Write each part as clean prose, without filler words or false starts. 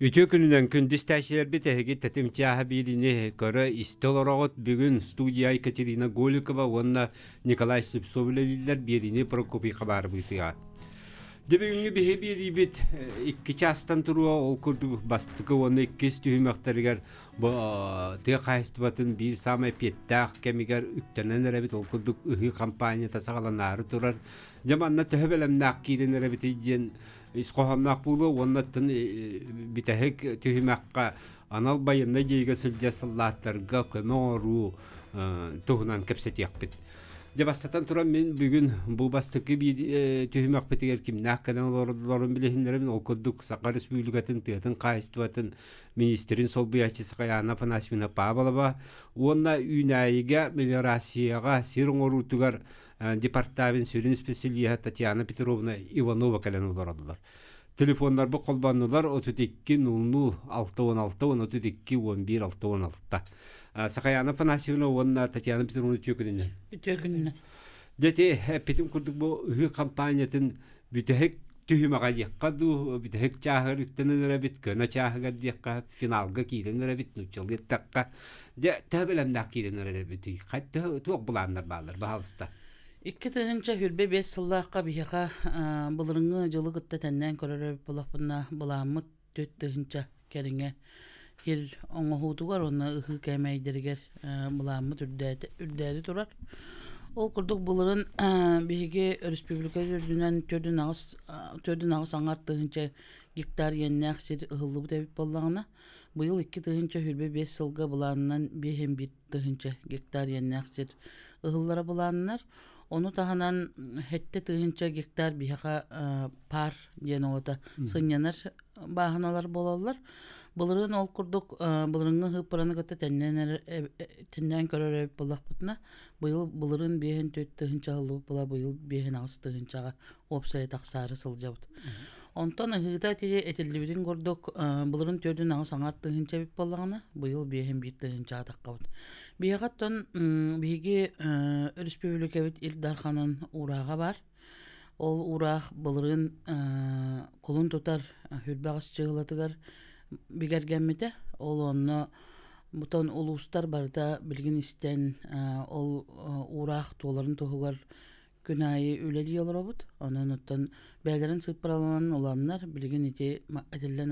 Ütü gününden kündüz təşkilər bitəhəgi tətimçahı birini görə istoloroğut bugün studiya Ekaterina Golikova onunla Nikolay Slipsov'lar birini Prokopi xabar buytuğa. Debüngü bir bit iki çastan turuğa ol kurdu bastıqı onu ikis tühüməktarıgar bu tığaystibatın bir samay pettaq kemigar üktenen erabit ol kurduk ıhı kampanya tasaqalanları turar. Jamanna töhbelemnaq kirin erabit ejjen İskohannak bulu onnattın bitehek tühümekka anal bayında jeyga sılca sallatlarga köme oru tuhunan kepset yakbit. Jabastatan turan men bugün bu bastıkı bir tühümek bitiger kim nakkanan olorun bilehinlerin okuduk Sakar Respublikatın tiyatın kayıstvatın ministerin sol biyahçı sakayana panasmina pabalaba onna ünayiga meliorasiyaga sirun orutugar Departament Sürün Spesiyeliği Tatiana Petrovna Ivanova kalan olaradılar. Telefonlar bu kolbanlılar 32 00 616 32 11 616. Sakayana Panasivna onna Tatiana Petrovna tükününe. Tükününe. Dete petim kurduk bu hı kampanyatın bütehek tühümaga yakadu bütehek çahır yüktenelere bit köne çahıga diyakka finalga kidenlere bit nuçal yettakka. De tabelemdak kidenlere bit. Kat tuğ bulanlar bağlar bahalsta. İki tığınca hülbe 5 sıllıqqa bihiqa bulurungu jılı gıtta tenden körörö bulaqpına bulamıt 4 tığınca keringe her oңa hutu var ona ıhı kemeydirger bulamıt ürdädi turar. Ol kurduk bulurun bihigi Respublika ürdünen tördün ağız angar tığınca gektar yenneğ sir ıhıllı bu tebip bollağına bu yıl 2 tığınca hülbe 5 sılga bulanından bihem 1 tığınca gektar yenneğ sir ıhıllara bulanlar. Onu tahanan hette tığınca gektar bihaqa par diyen oda sınyanar bahanalar bolallar. Bulurun ol kurduk bulurunga hıpıranı gata tenden körör bulaq butna. Bu yıl bulurun bihen 4 tığınca hılı bula bu yıl bihen 6 tığıncaga opsaya taqsarı sılcabıt. Ondan hıda teye etillibirin kurduk bulurun tördün ağı sangar tığınca bip bolağına bu yıl bihen 1 tığıncaga taqqabıt. Bihagattan bihigi Respublikabit İldarxanın urağı var. Ol uraq bulurun kulun tutar hülbağız çığılatıgar bigergenmete. Ol onu buton ulustar barda bilgin isten ol uraq toların tohugar günayı üleli yol robot. Ondan beylerin sıpıralanan olanlar bilgin iti edilen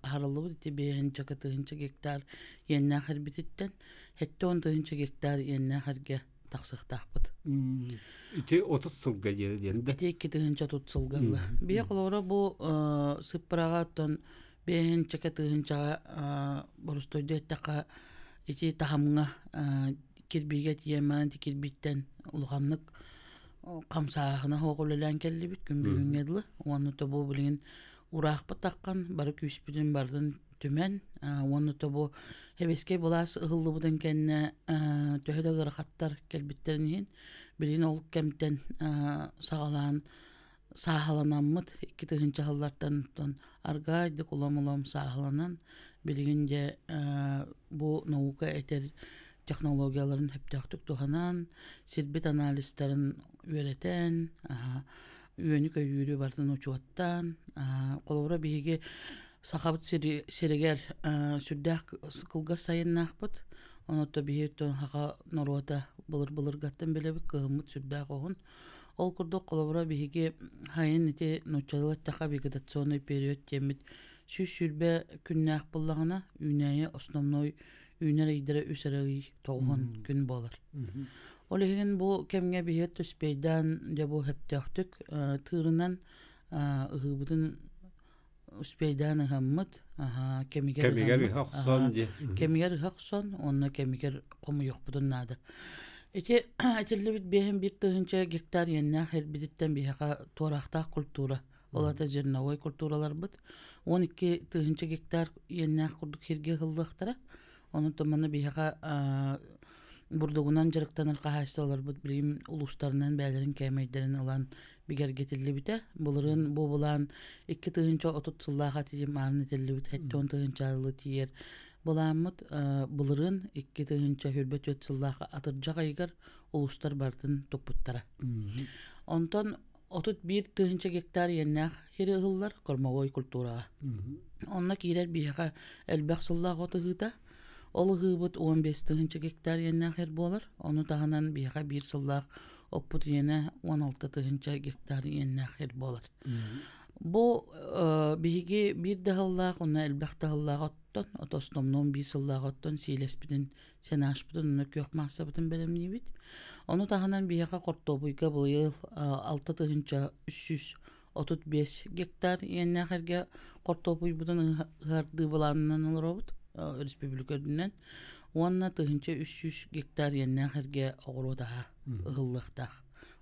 haralı bud iti behen çakatığınca gektar yenine ahir bititten. Hette 10 tığınca gektar yenine ahirge taqsıqtaq bud. İti 30 sılga yerinde. İti 2 tığınca 30 sılgalı. Bir kolora bu sıpıragattan behen çakatığınca borustoydu ettaka iti tahamına kirbiget yemen kirbitten ulğanlık kamsağına hoğululan kelli bit gün bugün edili. Onu da bu bilgin uraq bataqan barı küspidin bardın tümen. Onu da bu heveske bulas ıhıllı budun kenne töhede gırıqattar kelbitterinin bilgin oluk kemten sağalan sahalanamıt 2 tığınca hallardan argaydı kulam sahalanan bilgince bu nauka eter teknologiyaların hep taktık tuhanan silbet analistlerin öğreten üyenik yürü vardan uçuattan kolora bihigi sahabıt siriger sürdək sıkılga sayın nakbıt onu da bihi haqa norvata bulur gattan belebik kığımıt sürdək oğun ol kurduk kolora bihigi hayın iti noçalılat taqa vegetaционный период темит süsürbe künnək bullağına üynəyə osnomnoy üynər idere üsərəgi toğun gün bolar. Olegen bu kemge bihet töspeydan de bu hep töktük tığırından ıhıbıdın üspeydan ıhammıt Kemiger haqson diye. Kemiger haqson onna kemiger qomu yok budun nada. Ete atilli bit behem 1 tığınca gektar yenna her biditten bihaqa toraqta kultura. Olata jernavoy kulturalar bit. 12 tığınca gektar yenna kurduk herge hıllaqtara. Onu tamana bihaqa burdugunan jarıktanır qahaçta olar bit bilim uluslarından bəylerin kemeylerin alan biger getilli bite. Bulurun bu bulan 2 tığınca 30 sıllaqa tiyim arın etilli bit. Hette 10 tığınca alı tiyer. Bulamıt bulurun 2 tığınca hürbet 4 sıllaqa atırca qaygar uluslar bardın toputtara. Ondan 31 тыгынча гектар яннах хири ыллар кормовой культурага. Онна кирер бияга элбах сыллах отыгыта. Ол гыбыт 15 тыгынча гектар яннах хер болар. Оны тагынан бияга бир сыллах оппут яна 16 тыгынча гектар яннах хер болар. Бу биги бир дахаллах онна элбах дахаллах оттон, отостомнон бир сыллах оттон сийлеспитин сенашпытын оны кök мақсабытын белемнибит. Оны тағынан бияға қортобуйга бұл ел 6 тыгынча 335 гектар еннәхерге қортобуй бұдан ғарды бұланынан олар обыд республикадынан. Онна тыгынча 300 гектар еннәхерге оғырудаға ұғыллықтақ.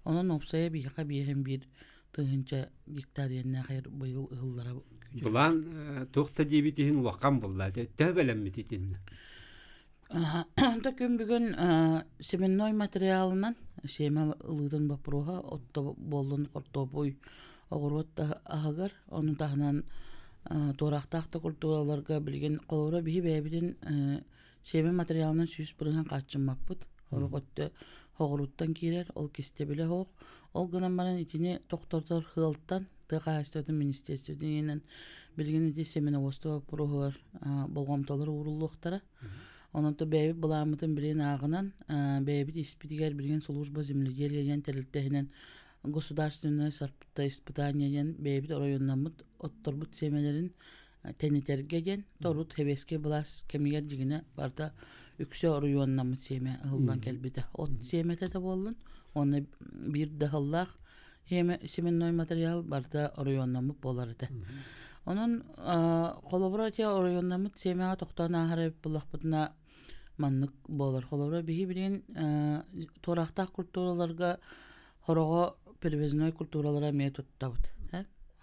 Onun opsaya bияға бияғын бір тыгынча гектар еннәхер бұйыл ұғыллара. Бұлан тоқта дебетігін ұлаққан бұллады. Тәбәләммететін. Онда күн бүгін семенной материалынан семел ылыдын бапыруға отта болын қортобой оғыротта ағығар. Оның тағынан торақтақты культураларға білген қолыра бейі бәйбіден семен материалынан сүйіс бұрынған қатшын маппыд. Орығытты оғыруттан кейлер, ол кесте біле оқ. Ол ғынан баран итіне тоқтортар ғылттан тыға әстөдің министерстөдің енен білген еде семена осты бапыруғар болғамталар ұрылуқтара. Ононто бәйбі бұламытын бірен ағынан бәйбі испитигер білген служба земледелия тәрілттәхінен государственное сарпытта испытанияден бәйбі районнамыт отторбут семелерін тәнетергеген торут хевеске бұлас кемегер жігіне барда үксе районнамыт семе ғылдан кәлбеті. От семеті де болын, оны бір дағыллақ семенной материал барда районнамыт боларыды. Onun kolabora te orayonlamıt semea toqtana harap bulaqpıtına manlık bolar. Kolabora bihi bilin toraqtaq kulturalarga horoğa perveznoy kulturalara metod tavut.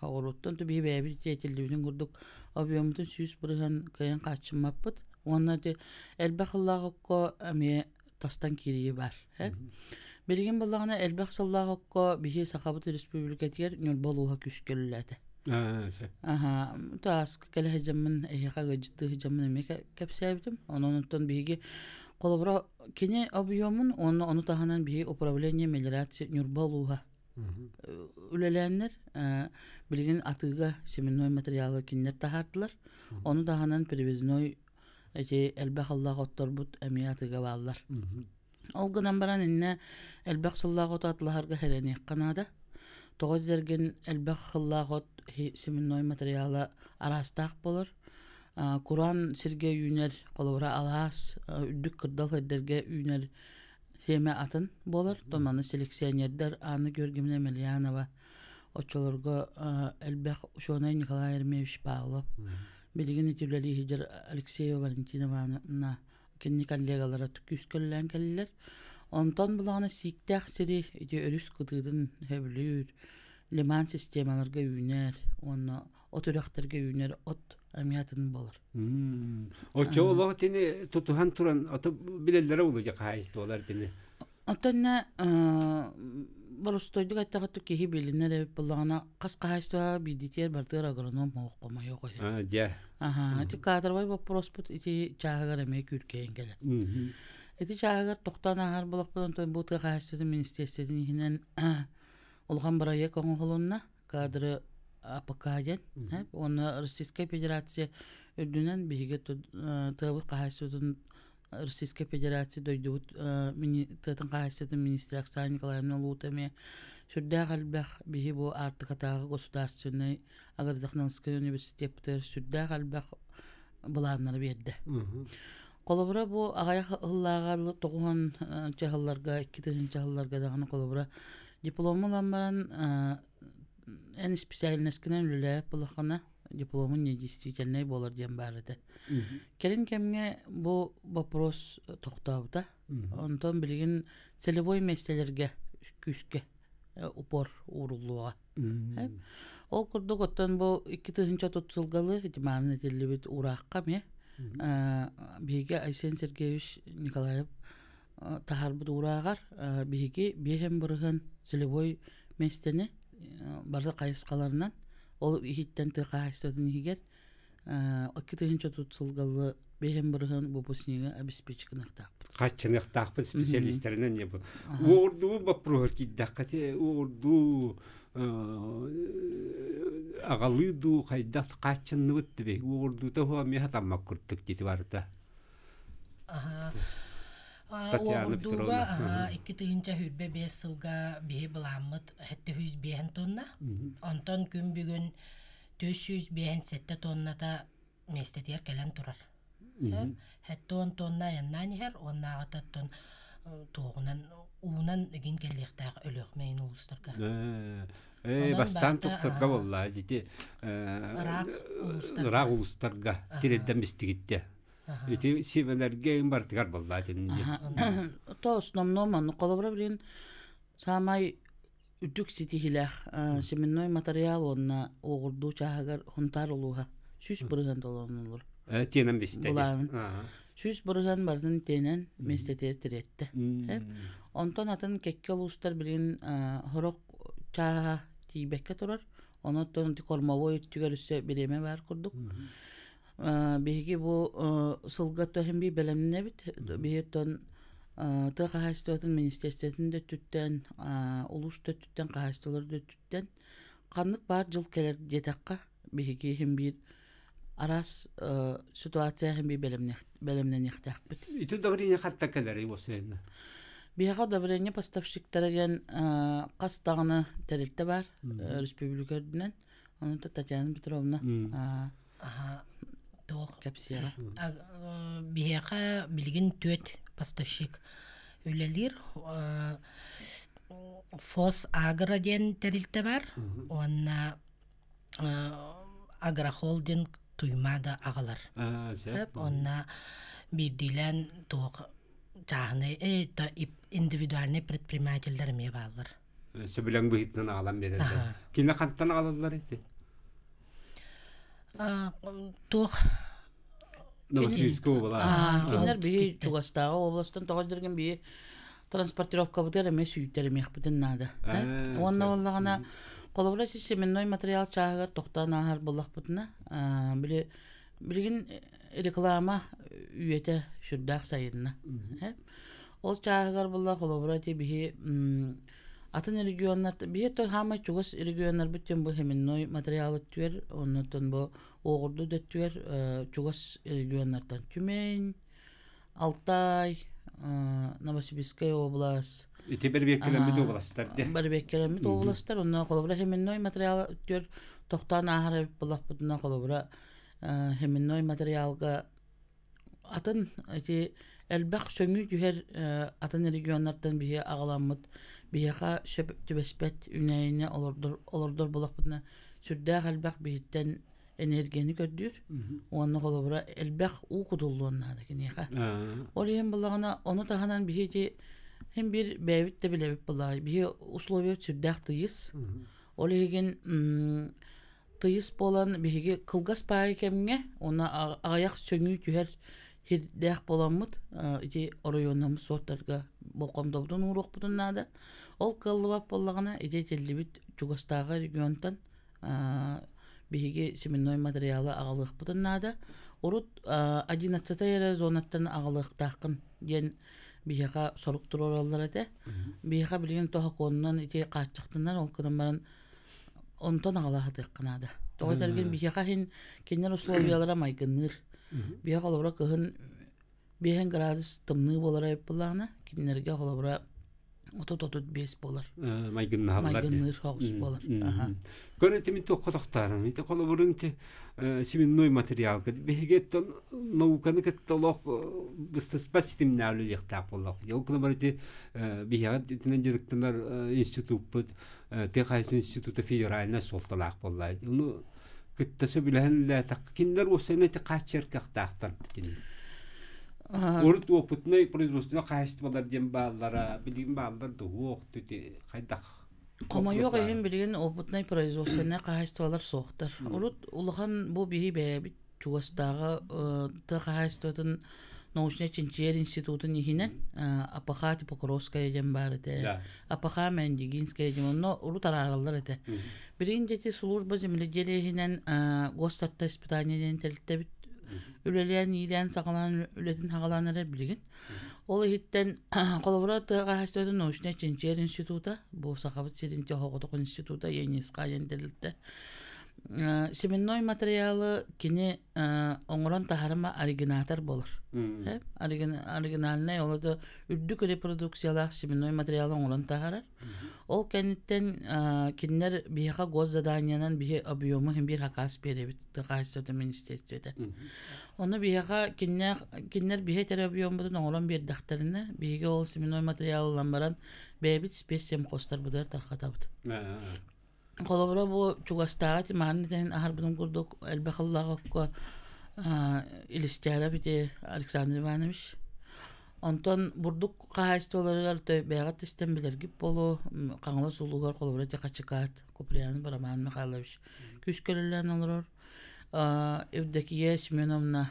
Hağuruttan tu bihi bäbi tetildiğini gördük. Abiyamıtın süs bırıgan kayan qaçınmapıt. Ona te elbaqıllaqqa ame tastan kiriyi var. Bilgin bulağına elbaqsallaqqa bihi Saqabut Respublikatiyer nölbaluğa küskölülədi. Aha, task kele hecamın eğer ciddi hecamın meka kapsaydım. Onundan bilgi kolabora kene abiyomun onu tahanan bir upravlение мелиорации нюрбалуга. Ülelenler bilgin atıga semenoy materyali kinler tahartlar. Onu tahanan previznoy elbaqallah ottorbut amiyatıga vallar. Olgunan baran inne elbaqsallah otatlarga hereni qanada. Тоғы дерген әлбәқ қыллағыт семенной материалы арастақ болыр. Kur'an сирге үйнер қолыра алас, үддік қырдал әдерге үйнер семе атын болыр. Томаны селекционердер аны көргеміне Мельянова очолырға әлбәқ Шонай Николай Ермевич Павлов. Білген етеулері Хиджар Алексеева Валентинована кенне коллегалары түкіс көллән кәлілер. Ondan bulağına siktək siri örüs qıdıdın həvlür, liman sistemalarga üyner, onu oturaqtarga üyner, ot əmiyyatının bolar. O çoğuluq tini tutuhan turan, ota bilellere olacaq hayıştı olar tini? Otan nə, barustoyduk aytaqatı kehi bilinler bulağına qasqa hayıştı var, biditiyar bardır agronom oqama yox. Iti kadarbay baprosput, iti çağıgar əmək ülkeyen gələr. Eti çağıgar toqtan ağır bulaqpıdan bu tıqa üstüdün ministerstedin ihinen olğan baraya konuğulunna kadrı apakayen. Onu Rossiyska Federasiya ödünen bihiga tıqı qahasyudun Rossiyska Federasiya doyduğut tıqın qahasyudun ministri Aksay Nikolayevna Lutami sürdağ albaq bihi bu artıq atağı gosudarsyonu Agardaqnanskaya Universitetler sürdağ albaq bulanları verdi. Kolabora bu ağaya hıllağalı toğuhan çahıllarga, 2 çahıllarga dağını kolabora diplomu lambaran en spesialneskinen lüle bulaqana diplomun ne действительный болар дем барыды. Келин кемге bu вопрос тоқтауда. Онтон билген целевой меселерге күскө упор урулуга. Ол курдук оттон бу 2030 жылгалы этиманы телебит уракка ме биге Айсен Сергеевич Николаев тахарбы урагар биге бехем бұрған целевой местени барды кайыскаларынан ол ихиттен тыгайсөдүн егер 2030 жылгалы бехем бұрған бопуснига обеспеченактак. Качынактак специалисттеринен не бу. Орду вопрос киддакате орду агалыду хайдат качынны бит уурдута хуа ми хатаммак курттук дити барда. Татьяна Петровна. 2-нче хүрбе 5 сылга бие буламмыт хетте 105 тонна. Онтон күн бүгүн 407 тонната местетер келен турар. Хетте 10 тонна яннан хер, оннагататтон тоғынан уунан эгин келлектаг өлөкмейин улустарга. Бастан туктарга болла дити рак улустарга тиредден бистигитте. Ити сибенерге имбартыгар болла динни. То основном колобра билин самай үтүк ситихилах семенной материал онна огурду чагар хунтар улуга сүз бырган толонулур. Тенен бистеди. Сүз бырган бардын тенен местетер тиретте. Онтон атын кеккел устар билин хорок чага тибекке турар. Онотон кормовой түгөрүсө биреме бар курдук. Биги бу сылгатта хемби белемне бит. Бихеттон тахастатын министрликтинде түттен улус түттен кахастыларды түттен канык бар жыл келер жетакка биги хемби арас ситуация хемби белемнен яктак бит. Иту даврине хатта келери босена. Бига даврине поставщиктарген кастагына терилте бар республикадан. Аны Татьяна Петровна Тох капсияга. Бига билген төт поставщик үлелер Фос Агроден терилте бар. Онна Агрохолдинг туймада агалар. Онна бирдилен тох чагны индивидуальный предпринимательдер ме баллар. Сөбүлөң быйттан алам берер. Кине кантан алалар эти? Тох Новосибирску була. Кинер би Чугастагы областан тогы жүрген би транспортировка бутер эмес үйттер эмек бүтүн нада. Онна боллагана колобра семенной материал чагыр токтан ахар боллак бутуна. Билген реклама үйете шурдак сайынна. Ол чагыр болла колобра би атын регионнар бие то хама чугас регионнар бүтүн бу семенной материал түер, оннотон бу огурду дөттүер чугас регионнардан Тюмень, Алтай, Новосибирская область. Ити бербеккелемит областтар. Бербеккелемит областтар, онна колобра семенной материал түер токтан ахар боллак бутуна колобра семенной материалга атын эти элбак сөңү түер атын регионнардан бие агаламмыт бияга сөп түбеспет үнәйне олордор болак бутуна сүрдәк элбак биттен энергияны көрдүр. Онны колобра элбак укудуллуна да кинеха. Ол эм буллагына оны таханан бихити hem bir bevit de bilebip bulay. Bir условия сүрдәк тыйыс. Ол еген тыйыс болан бихиге кылгас пай кемге оны аяк сөңү түһәр хирдәк боламыт. Ити районымыз сорттарга болкомдобдун урук бутуннада. Ол кыллыбап боллагына ити теллибит Чугастагы регионтан бихиге семенной материалы агалык бутуннада. Урут 11 зонаттан агалык такын ген бияга сорук туралар эте. Бияга билген тохоконнан ити качыктындан ол кыдымбарын онтон агалахатык кынада. Тогозерген бияга хин кенер условиялара майгыныр. Бияга олора кыгын 5 градус тымны болар булана, кинерге олора 30-35 болар. Майгыныр хогус болар. Көрөтеми токотоктарын, ите колобурунте семенной материал бегеттон науканы кеттолок быстаспаситим налу яктап боллак. Йокламарти бияга тинен директорлар институт техас института федеральна солталак боллай. Уну кеттесе билен ла таккиндер осенете качер кактактар тин. Урт опытный производственно качестволар дем баллара, билим баллар дуок тути кайдак. Комайок эм билген опытный производственный качестволар соктар. Урут улахан бу бии бе Чугастагы качествотун научный инженер институтун ихинен Апахати Покровская дем бар эте. Апаха Мендигинская дем, но урут аралар эте. Биринчи служба земледелия хинен госстарта испытанияден телтебит Ülelyen ilen sağalan ületin hağalanları bilgin. Ol hitten kolabora tığga hastadın Noşne Çinçer İnstituta, bu Sakabıt Sirinti Hoğuduk İnstituta yeni iskayen dirildi. Siminnoy materialı kini onuran taharma originator bolur. Originaline yolu da ürdük reproduksiyalar siminnoy materialı onuran taharar. Ol kenitten kinler biha goz zadanyanan biha abiyomu hem bir hakas berebit tıqayıstı ministerstede. Onu biha kinler biha terabiyomu onuran bir daktarına biha ol siminnoy materialı lambaran bebit spesiyem kostar budar tarxatabıdı. Kolabora bu çugastağa timaneten aharbının kurduk elbaqallağı ilistiyara biti Aleksandr Ivanovic. Ondan burduk kahayıstı olarlar da beğat istembilir gibi bolu kanala suluğar kolabora tekaçıkat Kupriyan Baraman Mikhailovich küskölülen olur. Evdeki Semyonovna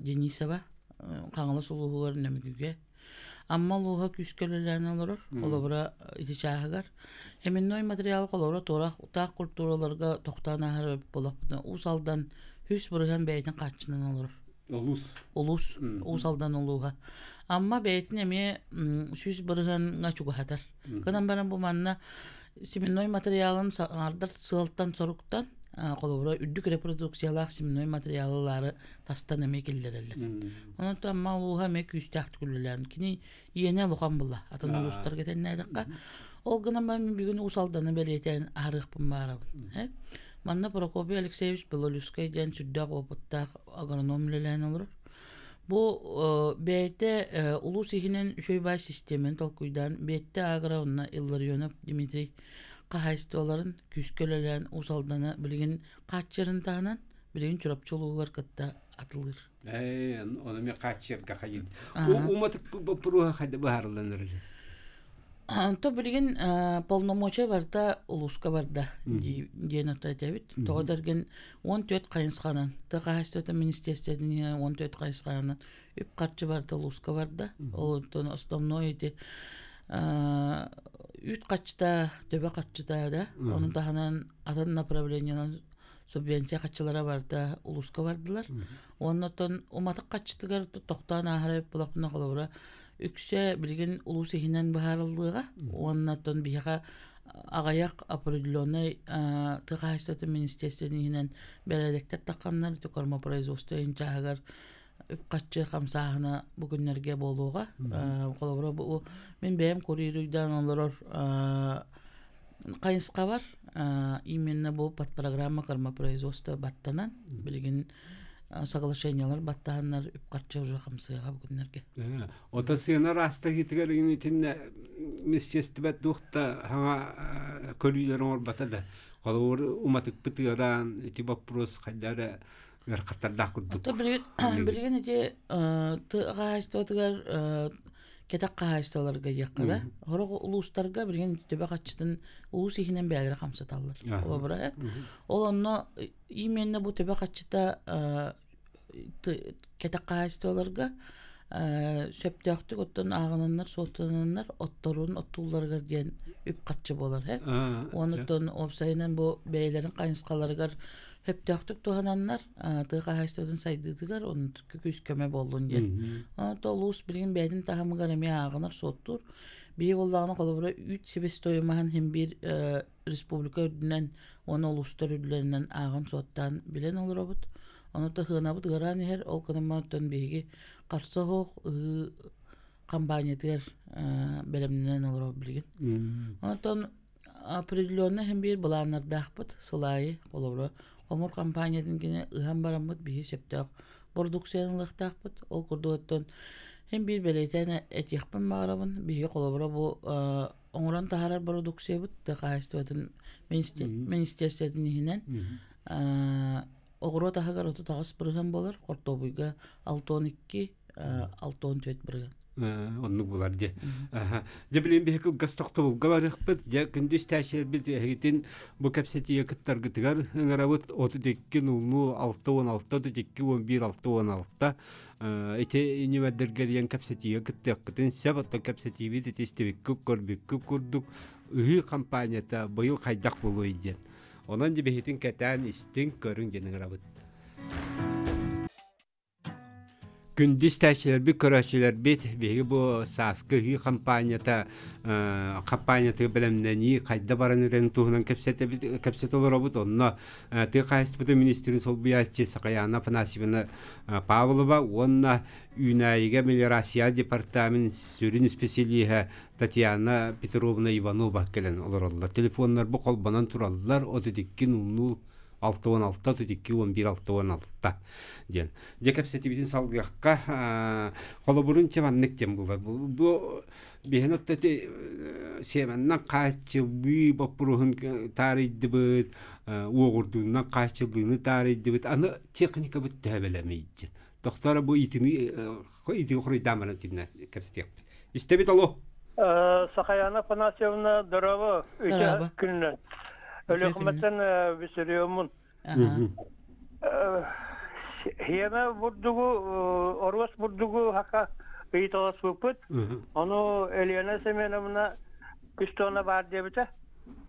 Denisova kanala suluğar nemigüge. Amma luha küskölülen olur. Kolabora itiçahıgar. Hemen noy materyal kolabora tağ kulturalarga toktana harap bolaq. Usaldan hüs bırıgan beytin kaçından olur. Ulus. Usaldan oluğa. Amma beytin emiye süs bırıgan çugu hatar. Kanan baran bu manna siminnoy materyalın ardar sığalttan soruktan kolabora üddük reproduksiyalar siminnoy materyalıları tastan emek illerler. Onu da amma oluğa emek üstakt güllülen. Kini yene luqan bulla. Atan ulustar geten nädikka. Ol gana ben bir gün usaldanı beleten arıq bunmara. Manna Prokopy Alexeyevich Beloluskay den süddaq oputtak agronomlelen olur. Bu beyte ulus ihinen şöybay sistemin tolkuydan beyte agronna Illaryonov Dmitri Kahaystoların küskölelen usaldanı bilgin kaçırın tahanan bilgin çurapçılığı var katta atılır. Onu me kaçır kakayın. Umatık bu pruha hadi baharlanır. То билген полномочия барда улуска барда диенota дебит. Тоодерген 14 кайынсганан. Тагастата министерстводен 14 кайынсганан үп катчы барда улуска барда. Ол основной эти үт катчыта, төбө катчыта да. Onun таһанан атын направлениянан субвенция катчылара барда улуска бардылар. Оннотон уматык катчытыгар токтан ахарып булакна калабыра. Үксе билген улус ихинен бахарылдыга, оннаттан биха агаяк определенный тыгайстаты министерствонен беледектер такканнар токорма производство инчагар катчы хамсахана бүгүннерге болууга колобура бу мен бем курирүйдан олорор кайынска бар именно бу подпрограмма карма производство баттанан билген соглашениялар баттааннар үп катчы уже хамсыга бүгүннерге. Отасына раста китгерин итин министерствот духта хама көрүлөр ор батада. Колор уматык битгеран эти вопрос кайдара катарда курдук. То билген эти тыгайстотугар кетак кайсталарга яккада. Хорого улустарга билген төбө катчытын улус ихинен бәгәре хамсаталар. Олабыра. Ол онно именно бу төбө катчыта кетак кайсталарга сөптөктүк оттон агынаннар, сотонаннар, отторун, оттууларга диен үп катчы болар, Онутон опсайынан бу бейлерин кайынскаларга höptöktük tuhananlar tıqa haystodun saydıdıgar onun küs köme bollun diyen. Tolus bilgin beytin tahamı garami ağınar sottur. Bir bollağına kolabura 3 sebes toyumahan hem bir respublika ödünen onu uluslar ödülerinden ağın sottan bilen olur obut. Onu da hığınabıt garani her ol kanımatın beygi qarsa hoq kampanya diğer belemden olur bilgin. Ondan определенно hem bir bulanlar dağpıt sılayı kolabura. Omur kampanyadan gene ıhan baramıt bir septak produksiyanlık dağpıt. Ol kurduğuttan hem bir beleyten et yakpın mağarabın bir kolabura bu onuran taharar produksiya bıt da kayıstıvatın ministerstedin ihinen oğru tahagar otu tağız bırıgan bolar. Kortobuyga 6-12 6-14 bırıgan. Onu bular diye. Cebilin bir hekil gastokta bul. Gavarıqbız. Ya gündüz təşir bir hekitin bu kapsetiye kıttar gıtıgar. Hıngaravut 32-16-16-11-6-16. Ete üniversiteler kapsetiye kıttar gıtın. Sabata kapsetiye bir testevik körbük kurduk. Ühü kampanyata bayıl kaydak bulu idyen. Ondan cebihetin katan istin körün jengaravut. Gündüz təşkiler bir körəşçiler bit begi bu saskı kampanyata bilemneni qayda baranıdan tuğunan kapsete olurabut onna tı qayıstı ministerin sol biyatçı saqayana fanasibina Pavlova onna Юнайга мелиорация департамент сөрүн специалиха Татьяна Петровна Иванова келен олораллар. Телефоннар бу колбанан тураллар 32 616 32 11 616 ден. Декапсетибитин салгакка колобурун чаманнык тем булар. Бу бехенотта семеннен качылды бапурун тарыйдыбыт, угурдунан качылдыны тарыйдыбыт. Аны техника бут табелемейди. Доктора бу итини хой дамана тинне капсетек. İstebit alo. Sakayana Panasevna Darava gününden. Öyle hükümetten bir sürüyomun. Hiyeme vurduğu, Orvas vurduğu haka beyit olas vuput. Onu Eliyana Semenamına 3 tona var diye bite.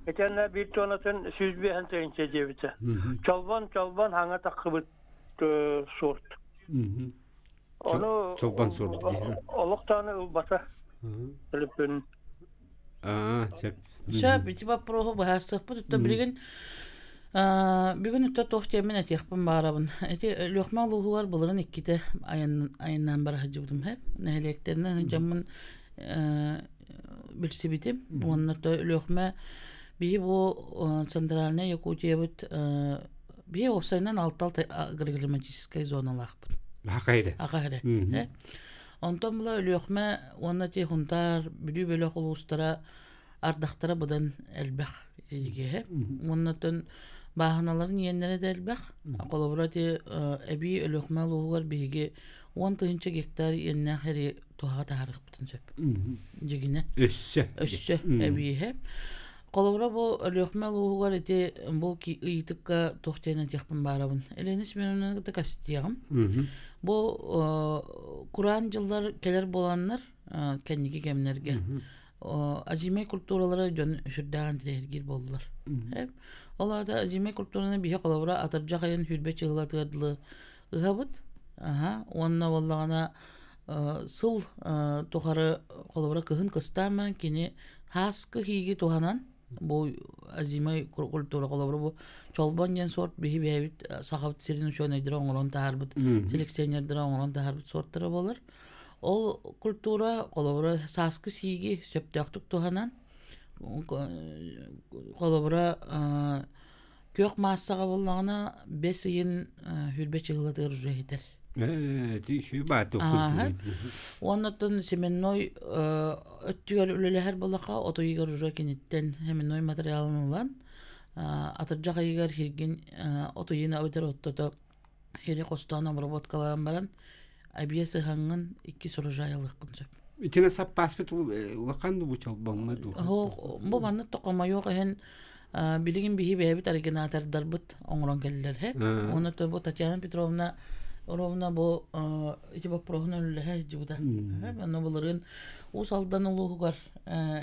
Geçenler bir tonasın 100 bir henteyince diye bite. Çalban hanga takıbıt sort. Onu Çalban sort diye. Oluktanı basa. Telefon. Sep. Şap itiba prohu bahasıp bu da bilgin bugün ütte tohtiyemin etiyakpın bağırabın. Eti lokmalı var bulurun ikkide ayından beri hacıbdım hep. Neheliyekterinden camın bilsi bitim. Onlar da lokma bir bu sandralne Yakutiye bit bir oksayından alt agrigelemeciskay zonalakpın. Hakaydı. Ondan bula lokma ona ti huntar bilü böyle kulustara ardaqtara budan elbaq diye. Ondan bahanaların yenlere de elbaq. Kolaborati abi lokma lugar bigi 10 hektar yenne heri toha tarix butun söp. Jigine. Össe abi hep. Kolabora bu lokma lugar eti bu ki itikka tohtena yakpın barabın. Elenis menunun da kastiyam. Bu Kur'an yıllar keler bolanlar kendiki gemlerge. Azime kulturalara şurdan dirgir bollar. Hep olada azime kulturuna bir kolabora atarcak ayın hülbe çığlatırdılı ıhabıt. Onna vallağına sıl toharı kolabora kıhın kıstamın kini haskı higi tohanan bu azime kultura kolabora bu çolban yen sort bihi bihevit sahavat sirin uçuan edira oğlan taharbıt seleksiyonerdir oğlan taharbıt sortları bollar. Ol kultura kolabora saskı sigi söptüktük tohanan kolabora kök massaga bollağına 5 yıl hülbe çığlatır rüzeyder. Şu batı kulturu. Ondan semennoy öttüger üleleher bolaqa otoyigar rüzekenitten hemennoy materyalını olan atırcaq yigar hirgin otoyina öder ottoto heri kostana robotkalan baran abiyası hangın 2 sorujayalıq qınsöp. İtine sap paspet ulaqandı bu çalbanma. Bu bana toqama yok hen biligin bihi behebit ariginatar darbıt onron geldiler hep. Onu da bu Tatyana Petrovna Orovna bu itiba prohunun lehe cibuda. Onu bulurun usaldan uluğugar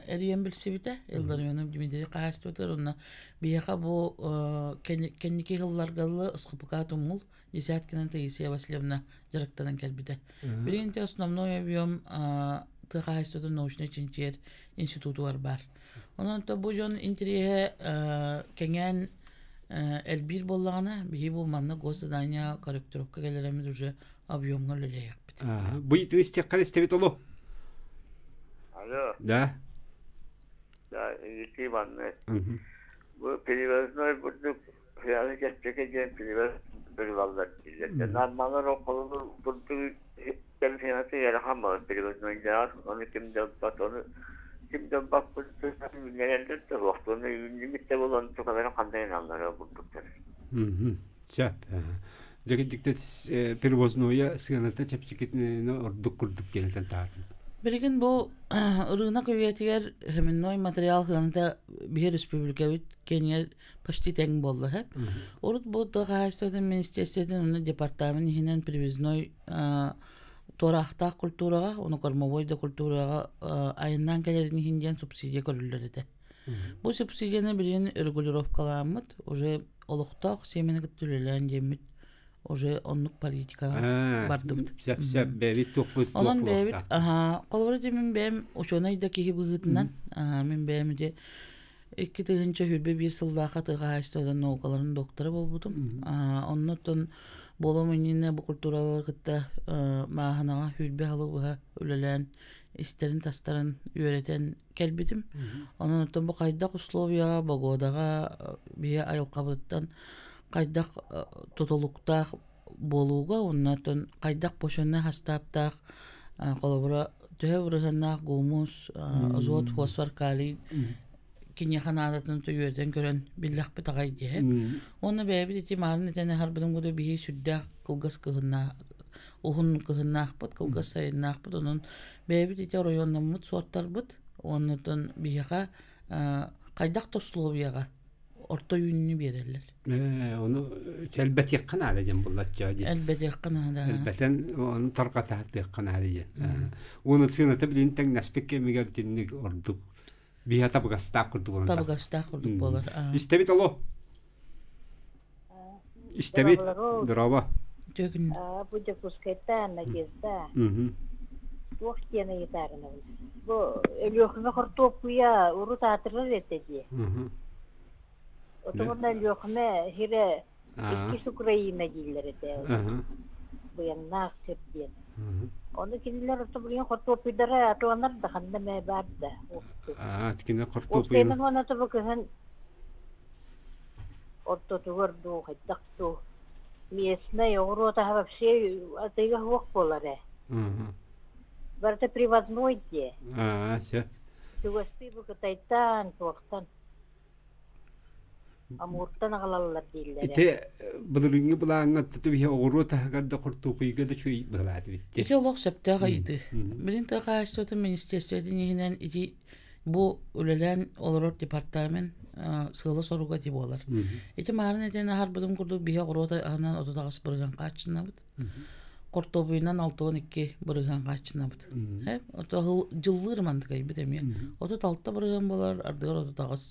eriyen bilsi bite. Eldan yönüm Dimitri Kahastveter ona biyaka bu kendiki yıllar galı ıskıpıkatumul Десяткинен Таисия Васильевна жарыктанан келбите. Биринте основной объем Тыхайстотун научно-чинчер институту бар. Онон то бу жон интерие кеңен элбир боллагана бии булманна госзадания корректировка келеремиз уже объемга лелеяк бит. Bu itiniz kalestebit olu. Alo. Da. Da, iki banne. Bu privatnoy bulduk. Fiyatı geçecek privat privatlar diye. Normalde o kolunu bulduk. Hem fiyatı yaramaz privatnoy ya. Onu kimden bak bu nerede de vaktini limite olan çok kadar kandaylanlara bulduk. Şap. Dikkat pervoznoya sığınakta çapçıketini orduk kurduk denilten tarihim. Birgin bu ırığına kuvvetiyer hemennoy materyal hınında bir respublika bit Kenya paşti teng bollu hep. Orut bu da Kahastotun Ministerstvetun onu departamen hinen priviznoy toraqta kulturaga, onu kormovoyda kulturaga ayından gelerini hinden subsidiya körüllerdi. Bu subsidiyanı birinin örgülürovkalamıt, уже олықтақ семені күттілелен жеміт уже оннук политика бардыбыт. Бәбит тоқпыт. Онон бәбит, қолбары демін бәм ошонайда кихи бұғытынан, мен бәм де 2-тыгынча хүрбе бір сылдаға тыға айстойдан наукаларын докторы болбудum. Оннотон боломыніне бұл культуралар кытта мағанаға хүрбе халыбыға өлелән истерин тастарын үйретен келбитим. Оннотон бұл қайдақ условияға, богодаға бия айылқабыттан қайдақ тотолуқтақ болуға, оннотон қайдақ бошонна хастаптақ қолабыра төһө бұрығаннақ гумус, азот, фосфор, калий кине ханадатын түйерден көрен биллах битагай дие. Оны бәбит ити марын этене харбыдым гуду бихи сүддәк кылгас кыгынна, ухун кыгыннақ быт, кылгас сайыннақ быт, onun бәбит ити районнан мут суаттар быт, онытын бихиға қайдақ тословияға орта үйінні берелер. Onu elbet yakın alacağım bullatça diye. Elbet yakın alacağım. Elbeten onu tarqata yakın alacağım. Onu sınıta bilin tek naspeke migertinlik orduk. Biha tabgastak kurduk olan. Tabgastak kurduk olur. İstebit alo. İstebit. Draba. Tökün. Bu da kuskaytan nagizda. Tuğ kiyana gitarına. Bu ölüyorkuna kurtuğuya uru tatırlar etedi. Otomonda ölüyorkuna hire ikisi Ukrayna gilleri de. Bu yan naksir diyen. Onu kindiler otomobilin kurtuğuylara atuanlar da kanda mebarda. Tikine kurtuğuyu. Ustayman ona tabi kızın ortotuğurdu, haydaktu. Местная урода вообще это их вокполаре. Барта привозной де. Все. Тугастыбы кытайтан тоқтан. Амуртан агалалар дейлер. Ите бұлырыңы бұлаңы тұты бейе оғыру тағарда құртуқыйға да чөй бұлады бітті. Ите олық сәптіға айды. Бірін тәға әстөті министерстветін егінен ити бұ өлелән олырор департамент сığılı soruga tip olar. Ete mağarın etene harbıdım kurdu bihe құруда ағынан отудағыс бұрыған қачына бұд. Құртобуынан 6-12 бұрыған қачына бұд. Ото жыллыр мандықай бұд әме. Отут 6 бұрыған болар, ардығыр отудағыс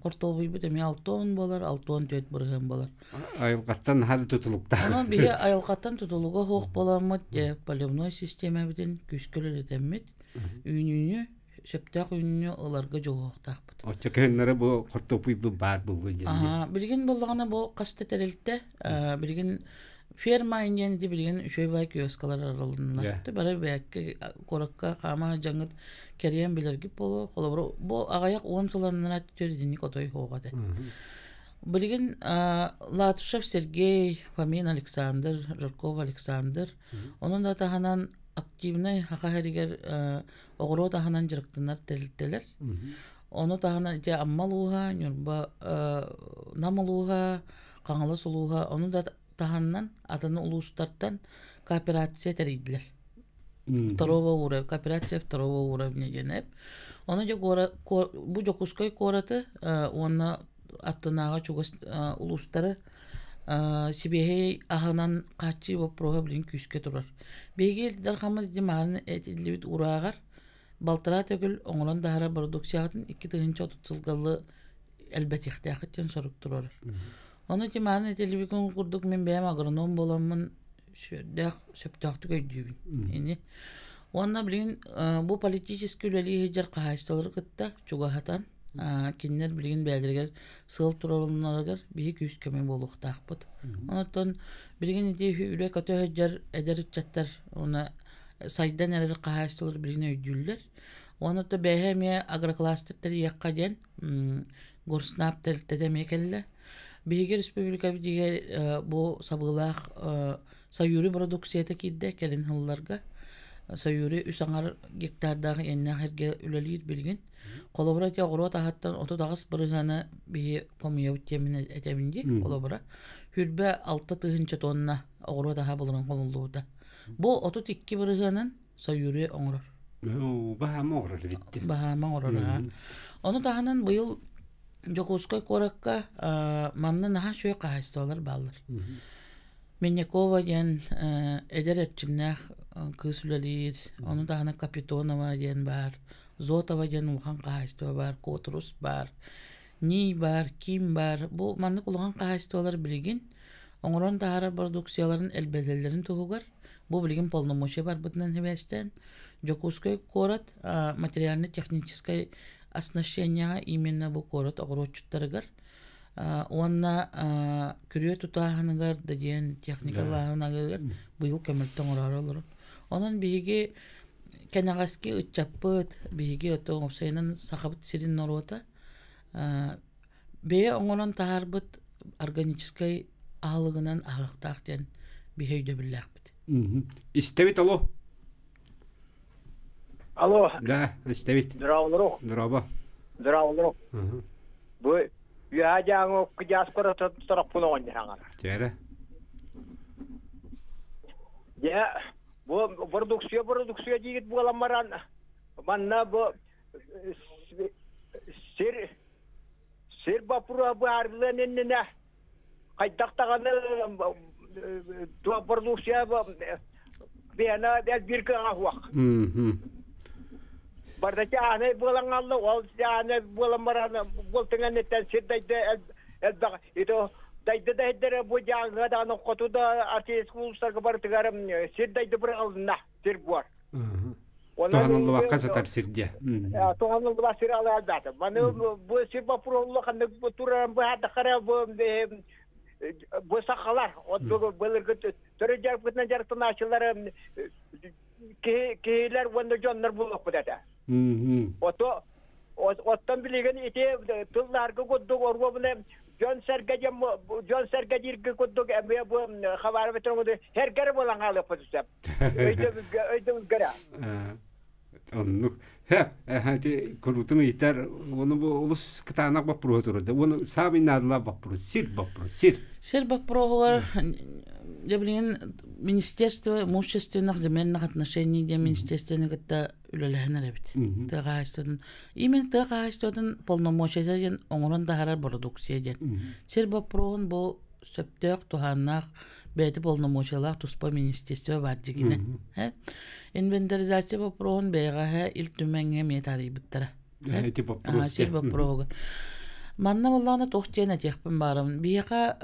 құртобуй бұд әме 6-10 болар, 6-14 бұрыған болар. Айылғаттан хады тұтылықта. Оны біге айылғаттан тұтылуға хоқ боламыд, полевной система біден күскілер етеммет. Үйінүйі Şeptak ünlü olarga jolgoqtaq bud. Oça kenara bu qortopuy bu bar bulgu jende. Bilgin bollagana bu qasteterilde, bilgin ferma indi bilgin şöybay kioskalar aralınlar. Bara bäkke korakka qama jangıt keriyen bilergi bolu. Bu agayaq 10 sılanına tördinlik otoy hoğadı. Bilgin Latышев Сергей, Фомин Александр, Жарков Александр. Onun da tahanan aktivnay haqa heriger oğru tahanan jiriktinler telitteler. Onu tahanan ite ammaluha, nürba namaluha, qangalı suluha. Onu da tahanan adını ulustartan kooperasiya teriydiler. Второго уровня, кооперация второго уровня genep. Onu da bu Jokuskoy koratı onu attığınağa çugas ulusları Sibihey ahanan qaçı ve proha bilin küske durar. Begel darxamız dimarını etildibit urağar. Baltıra tökül oğlan dahara produksiyatın 2-3 tutulgalı elbet ihtiyakıtın soruk durar. Onu dimarını etildibit kurduk men beğen agronom bolamın söptaktı göydüğün. Yani onda bilin bu politiski üleliği heccar qahaçtaları kıtta çugahatan. Kinler bilgin beldirger sığıl turalınlargar bir küs kömen boluq taqbıt. Ondan bilgin ide üle katı heccar eder çattar ona saydan erer qahaçtalar bilgin öydüller. Onu da behemiye agroklusterleri yakkaden gorsnap tetemekelle. Bilgi Respublika bidiger bu sabıqlaq sayuri produksiyata kidde kelin hıllarga. Sayuri üsangar gektardağı enne herge üleliyid bilgin. Kolabrat yağıruat ahattan otudağız bırığana bir komiyavut yemin etemindi. Kolabrat. Hülbe 6 tonna ağıruat aha bulunan konulduğu da. Bu 32 bırığanın sayuri oğurur. Bahama oğurur bitti. Bahama oğurur. Onu dahanan bu yıl Jokuskoy korakka manna naha şöyle qahaçtalar bağlar. Menyakova diyen eder etçimnaq kız ülelir. Onu dahana Kapitonova diyen var. Zotova diyen uğan qahaçtava var. Kotrus var. Ni var, kim var. Bu manna kulağan qahaçtavalar bilgin. Оңорон тахара продукцияларын элбетелерин тугугар. Бу билген полномочия бар бытынан хебестен. Жокускай корот материально-техническое оснащение именно бу корот огородчуттарыгар. Онна күрүө тутааныгар деген техникаларыгар быйыл көмөлтөн орар олор. Онун биги кенагаски ыччаппыт, биги отон опсайнан сахабыт сирин норота. Бе оңорон таарбыт органической аалыгынан агыктаактен бихейдө биллекпит. Истебит алло. Алло. Да, истебит. Здраволорок. Здраво. Здраволорок. Бу я жаңы кыжас көрөтөп тарап куна ойнаңар. Жара. Я бу продукция дигит буламаран. Манна бу сир бапура барлынына кайдактаганы туа продукция бена бир кагак. Бардача аны булаңалды, ол аны буламаран бултыңаннан сирдайды элбага. Ито дайды дайдыр бу жаңга да аны котуда артист кулустарга бартыгарым сирдайды бир алдына сир бар. Тоғанылды баққа сатар сирде. Тоғанылды баққа сир алы албаты. Маны бу сир бапуролы қанды туран бу хатта қара бу сақалар. Бұлырғы түрі жарып күтінен жарықтың ашылары кейлер онды жонлар бұлық бұдады. Оттан білеген ете тұлларғы көдді орғы бұны Жон Сәргәдиргі көдді әме бұ қабары бітірін көді әргәрі болан қалып бұдысап. Өйдіміз гәрі. Оннук. Хәти көрүтүн итер, оны бу улус кытанак бапру турды. Оны сабинадла бапру, сир бапру, сир. Сир бапругар, я билген Министерство имущественных земельных отношений де министерственный гытта үлеләһенә бит. Тагайстын. Именно тагайстын полномочияларын оңрон тахара продукция ден. Сир бапругун бу сөптөк туханнак бәйті полномочиялар туспа министерство бар дегене. Инвентаризация вопрогын бәйға илк түмәңе метарий біттара. Сир вопрогын. Манна боллағына тоқтияна текпін барым. Бейға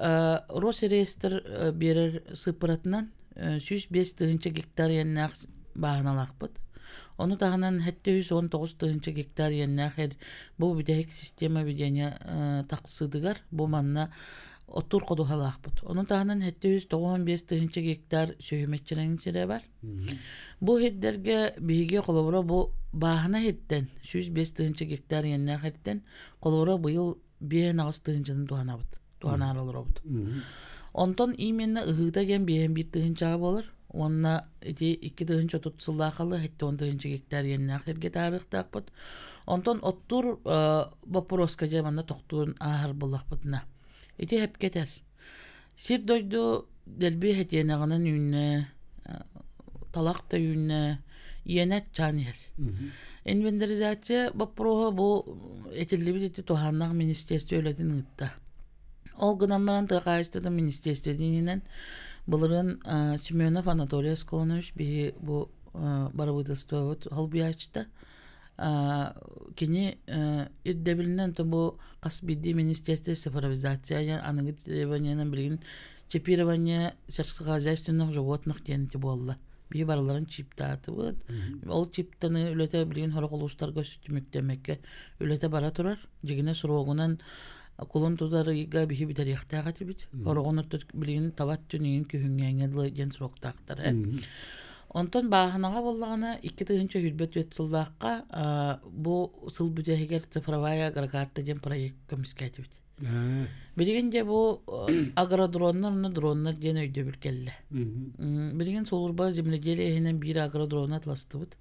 Росреестр берер сыпыратынан 105 гектар яннақ бағыналақ бұд. Оны тағынан 719 гектар яннақ бұл бідәйік система бідәне тақсыдығар. Бұл манна Оттур коду халахпут. Onun tağından 795 гектар сөйметчереңin сире бар. Бу хеддерге биге колобура бу баһына хеттен 105 гектар янна хеттен колобура быйыл 5-6 туанабыт. Туанарылырабыт. Онтон именно ыгыта ген 5 болар. Онна 2 tutsulaqalı 10 гектар янна херге тарихтакпыт. Онтон оттур бапороска жаманда токтуун ахар булакпытна. Ити hep keter. Sir doydu delbi hetyenağının yünne, talaqta yünne, yenet çanyer. Inventarizasya baproha bu etilli biti tohannak ministerstvo öyledin ıtta. Ol gınamlaran tığayıstada ministerstvo dininen bulurun Semyonov Anatoliy Skolonovich bir bu barabıdıstva halbuya açtı. Kini irdebilinden bu kasbidi ministerство цифровизация аныгы требованияны билген чипирование сельскохозяйственных животных денти болла. Би барларын чиптаты бут. Ол чиптаны үлете билген хорголуштарга сүтүмүктемекке үлете бара турар. Жигине сурогунан кулун тутарыга бихи битерихтага тибит. Хоргону билген табат түнүн күһүнгәңе ден суроктактар. Онтон бааханаға боллағына 2 хүлбет өтсілдаққа бұл сыл бүтәхегер цифровая агрокарта ден проект көміскәті бит. Білгенде бұл агродронlar дронlar ден өйді білкелі. Білген солырба земледелие ехінен бір агродрон атласты бит.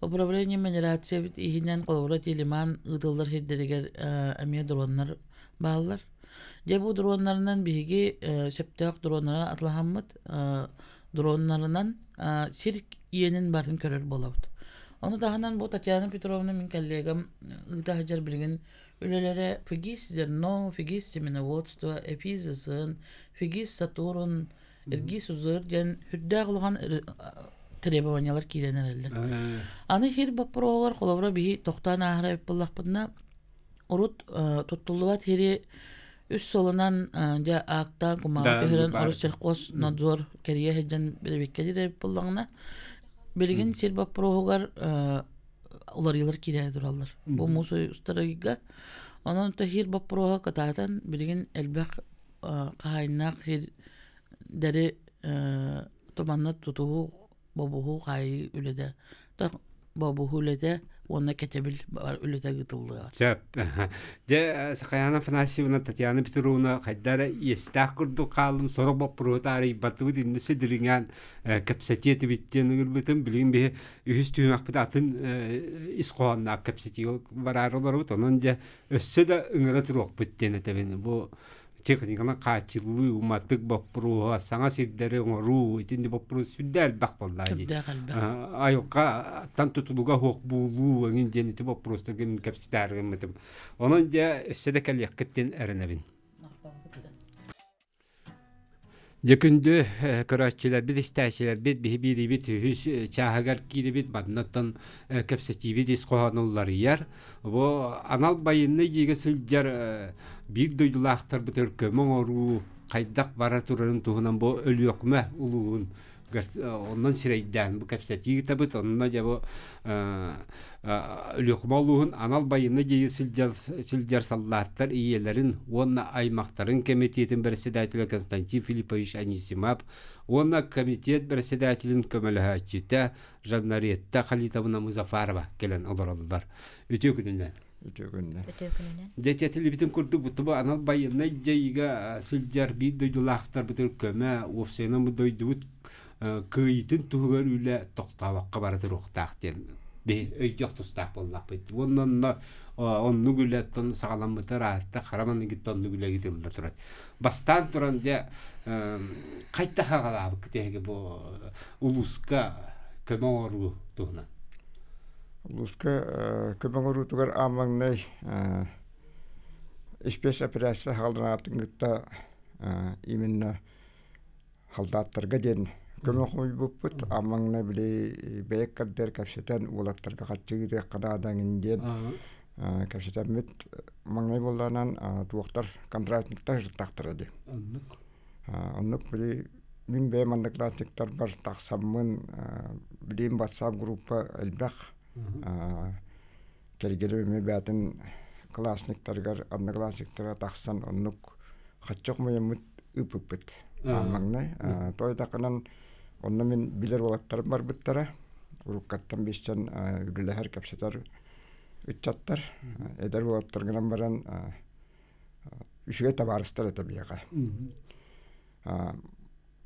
Управление минерация бит ехінен қолыбыра телеман ұдылдар хеддерегер әме дронlar бағылар. Де бұл дронларынан бігі сөптәк дронлара атлахаммыд dronlarından sirk iyenin barın körür bolabıd. Onu dahanan bu Tatyana Petrovna min kollegam ıgda hajar bilgin ülelere figis zerno, figis seminovodstvo, epizasın, figis Saturn, ergis uzır den hüddağlıgan trебованиялар киленерелер. Аны хир бапыроолар колобура биһи тохтан ахара эппыллахпытына урут туттуллубат хири Үс солынан жа аактан кумага төһөрөн орусчеркос надзор керие хеджен белебеккедире буллаңна билген сирбап прогар уларылар кире дураллар. Бу мусу устарыга онон тахир бап прога кататан билген элбек кайнак хир дере томанна тутуу бабуху кай үледе. Так бабуху үледе онна кетебил үледе гытылды. Жап. Же Сакаяна Фанасьевна Татьяна Петровна кайдара естак курду калым сорок бап протары бату диннесе дилинган капсатиети биттен гүрбүтүн билин бе үз түймак битатын исқоанна капсатиол барарлар бут онон же өссө да ыңыра турук биттен этебен бу техниканы качылуу уматтык баппруу саңа сиддери оңоруу итинди баппруу сүддэл бак боллайды. Айылка тан тутулуга хок булуу эңин женити баппрууста ген капситаргын мытым. Онон же өссөдө калыяктен эренебин. Жекүндө көрөчүлөр бит истәчилер бит бири бит хүс чагагар кири бит баднаттан капсати бит исқоануллар яр. Бу анал байынны жеге сылжар бир дойлактар битер көмөң ору кайдак бара турарын туһунан бу өлүөкмө улуун ondan sireyden bu kapsati tabi onunla cevap lühmalluğun anal bayını giyi silcer sallatlar iyelerin onunla aymakların komitetin presidentli Konstantin Filipovich Anisimov onunla komitet presidentinin kömelehacite Janariyette Khalitovna Muzaffarova gelen olurlar. Öte gününden. Jetetli bütün kurdu bu anal bayını giyi silcer bir doyulaktar bir köme ofsena bu doyduğut kıyıtın tuğur üle toktavakka baradır oktaqten be öydük tustaq bollaq bit. Ondan da onu gületten sağlamıdır hatta qaramanı gittonnu güle gitildi turat. Bastan turan ja qayta haqalabık degi bu uluska kömoru tuğna. Uluska kömoru tuğar amangay ispes operasiya haldınatın gıtta iminna haldatlarga den kömökmüş buput amangna bile beyek kadder kapşeten ulatlarga kaçıgıda kanadan inden kapşeten mit mangay bollanan tuğaktar kontratniktar taktırады. Onluk bile min bey mandaklatniktar bar taksamın bileyim WhatsApp grupa elbek kelgelime beyatin klasniktargar adna klasniktara taksan onluk kaçık mıyamut ıpıpıt. Amangna toy dakanan onna min biler olattar bar bittara urukattan beşten ürüle her kapsatar üçattar eder olattarganan baran üçüge tabarıstar tabiyaga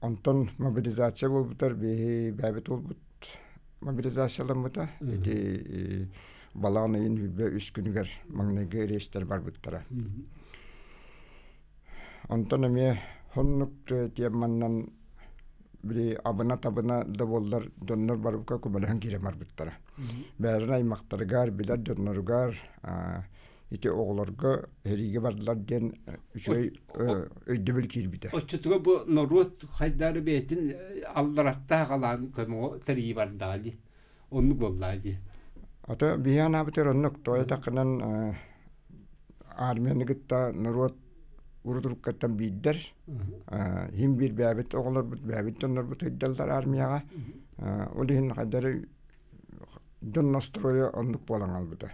onton mobilizasiya bolbutar behi babet olbut mobilizasiyalanmıta edi balağınayın hübbe üç günüger mangnaga reisler bar bittara onton emiye honnuk tiyamandan biri abına tabına da bollar donlar barbuka kumalahan giremar bittara. Bärine aymaktargar biler donlargar ite oğlarga herige bardılar den üçöy öydübül kirbide. O çutuğa bu norut haydarı beytin aldaratta kalan kömö tarihi bardalı. Onu bolladı. Ata bihan abiter onnuk toya takınan armeni gitta norut urudurukatan bidder him bir babet oğlar bu babet onlar bu tedallar armiyaga olihin kadarı don nastroya onluk bolan albuda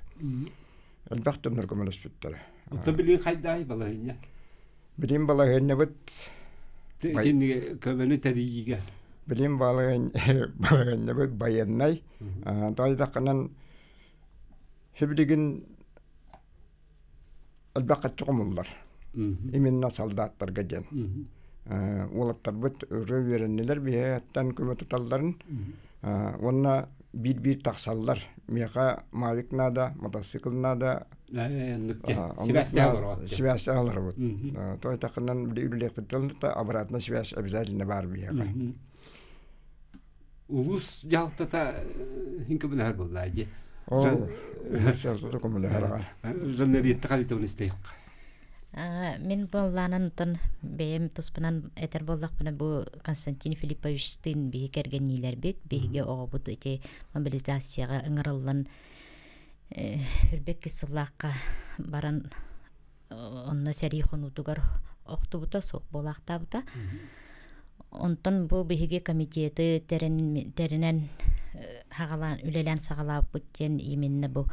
elbette onlar komulas bittere tabii hayday balahnya bilim balahnya bit şimdi kömeni tarihiga bilim balahnya bit bayanay toyda kanan hebligin elbette çokumullar iminna soldatlar gajen. Olatlar bit röverenler bihattan kömö tutalların. Onna bir taksallar. Meka maviknada, motosikilnada. Sivas alır bit. Toy takınan bir ürlek bitalında da abaratna sivas abizaline var bihaka. Ulus jaltata hinka benar bolladı. Ulus jaltata kumulahara. Janariyette Khalitovna isteyiq. Min bollanan ton beyim tospanan eter bollak bana bu Konstantin Filipovich'tin bihi kergeniler bit bihi o bu ite mobilizasiyaga ыңырылlan ürbek kısıllakka baran онна сәри хонутугар оқтубута соқ болақтабыта. Онтон бу биһиги комитеты теринен хагалан үлелен сагалап бүттен именне бу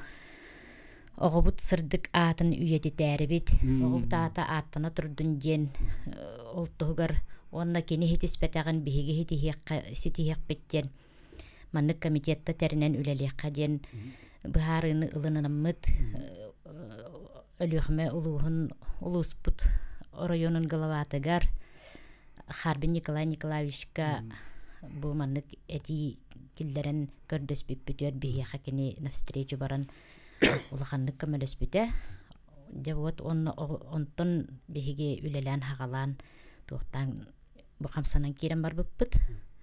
оғобут сырдык атын үйети тәрибит. Оғобут ата аттана турдун ден олтугар онна кени хитиспетаган биһиги ситиһек биттен маннык комитетта теринен үлелеққа ден быһарыны ылынанаммыт өлүхме улуһун улуспут районун галаватыгар Харбин Николай Николаевичка бу маннык эти киллерен көрдөс биппүтөр биһиэха кини навстречу баран улаханнык көмөлөспүтэ де вот онтон биһиги үлелен хагалан туохтан бу хамсанан кирен бар быппыт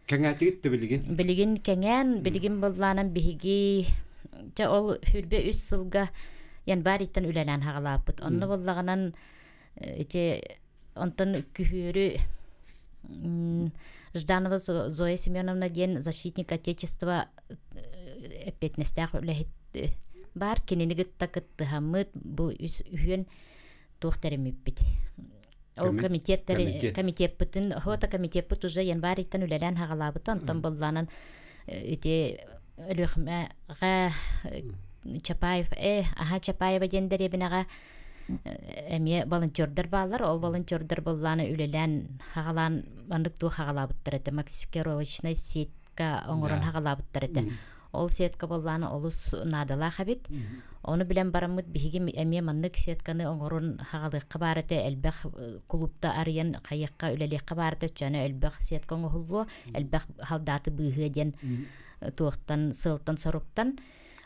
кеңәтигит билигин кеңен билигин болланан биһиги же ол хүрбе 3 сылга ян бариттан үлелен хагалаппыт онно боллаганан онтон күхүрү Жданова Зоя Семеновна ден защитник Отечества эпетнестях үлэхит бар кененигит такытты хамыт бу үйен тухтеремиппит. Ол комитет бытын хота комитет быт уже январьтан үлелен хагалабыт онтон болланан өлөхмэ Чапаев Чапаева дендеребинага эме волонтердер балар, ол волонтердер болланы үлелен хагалан мандык ту хагалабыттыр эте Максикеровичная сетка оңорон хагалабыттыр эте. Ол сетка болланы олус надала хабит. Оны билен барамыт биһиги эме мандык сетканы оңорон хагалыкка бар эте элбэх клубта арыян кайыкка үлелекке бар эте жана элбэх сетка оңолу элбэх халдаты быгы ден туохтан сылтан соруктан